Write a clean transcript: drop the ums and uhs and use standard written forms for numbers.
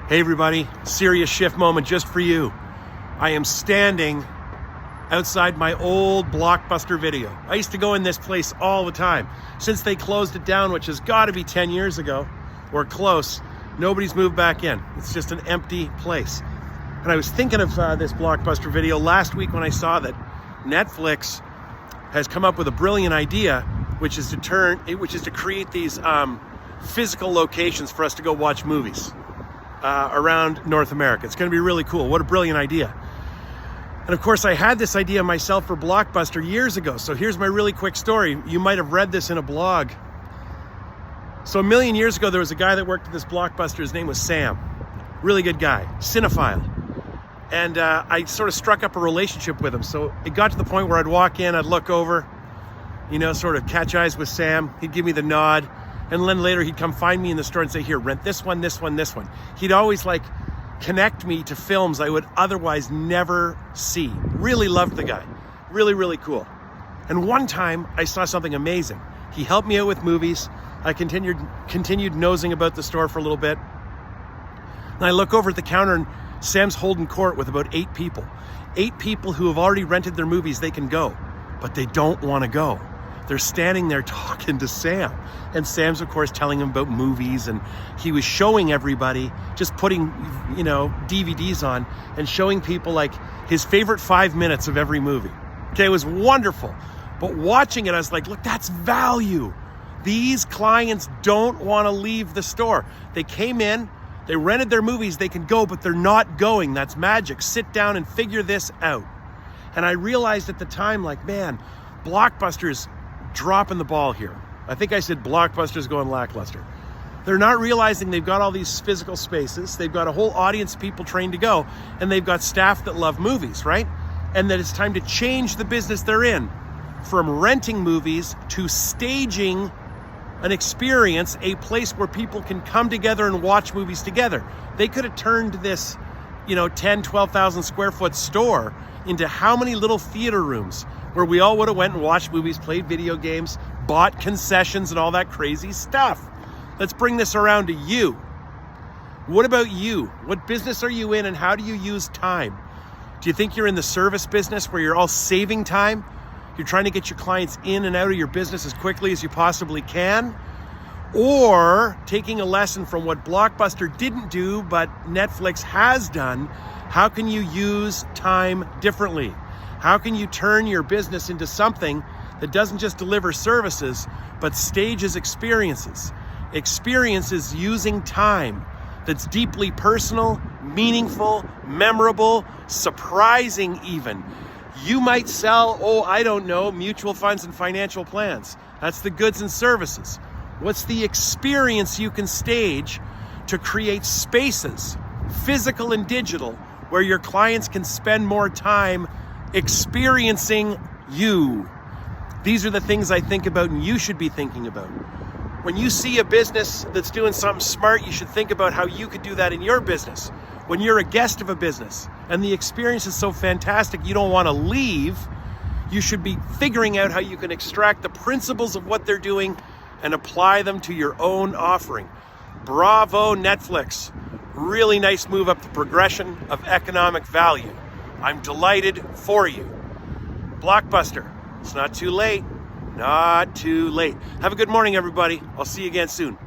Hey everybody, serious shift moment just for you. I am standing outside my old Blockbuster Video. I used to go in this place all the time. Since they closed it down, which has got to be 10 years ago, or close, nobody's moved back in. It's just an empty place. And I was thinking of this Blockbuster Video last week when I saw that Netflix has come up with a brilliant idea, which is to create these physical locations for us to go watch movies around North America. It's going to be really cool. What a brilliant idea. And of course, I had this idea myself for Blockbuster years ago. So here's my really quick story. You might have read this in a blog. So a million years ago, there was a guy that worked at this Blockbuster. His name was Sam. Really good guy, cinephile. And I sort of struck up a relationship with him. So it got to the point where I'd walk in, I'd look over, sort of catch eyes with Sam. He'd give me the nod. And then later he'd come find me in the store and say, here, rent this one, this one, this one. He'd always connect me to films I would otherwise never see. Really loved the guy. Really, really cool. And one time I saw something amazing. He helped me out with movies. I continued nosing about the store for a little bit. And I look over at the counter and Sam's holding court with about 8 people. 8 people who have already rented their movies. They can go, but they don't want to go. They're standing there talking to Sam. And Sam's, of course, telling them about movies. And he was showing everybody, just putting, DVDs on and showing people his favorite 5 minutes of every movie. Okay, it was wonderful. But watching it, I was like, look, that's value. These clients don't want to leave the store. They came in, they rented their movies, they can go, but they're not going. That's magic. Sit down and figure this out. And I realized at the time, man, Blockbuster's dropping the ball here. I think I said Blockbuster's going lackluster. They're not realizing they've got all these physical spaces. They've got a whole audience of people trained to go, and they've got staff that love movies, right? And that it's time to change the business they're in from renting movies to staging an experience, a place where people can come together and watch movies together. They could have turned this, 10, 12,000 square foot store into how many little theater rooms where we all would have went and watched movies, played video games, bought concessions and all that crazy stuff. Let's bring this around to you. What about you? What business are you in and how do you use time? Do you think you're in the service business where you're all saving time? You're trying to get your clients in and out of your business as quickly as you possibly can? Or taking a lesson from what Blockbuster didn't do but Netflix has done, how can you use time differently? How can you turn your business into something that doesn't just deliver services, but stages experiences? Experiences using time that's deeply personal, meaningful, memorable, surprising even. You might sell, mutual funds and financial plans. That's the goods and services. What's the experience you can stage to create spaces, physical and digital, where your clients can spend more time experiencing you? These are the things I think about and you should be thinking about. When you see a business that's doing something smart, you should think about how you could do that in your business. When you're a guest of a business and the experience is so fantastic you don't want to leave, you should be figuring out how you can extract the principles of what they're doing and apply them to your own offering. Bravo, Netflix. Really nice move up the progression of economic value. I'm delighted for you. Blockbuster, it's not too late. Not too late. Have a good morning, everybody. I'll see you again soon.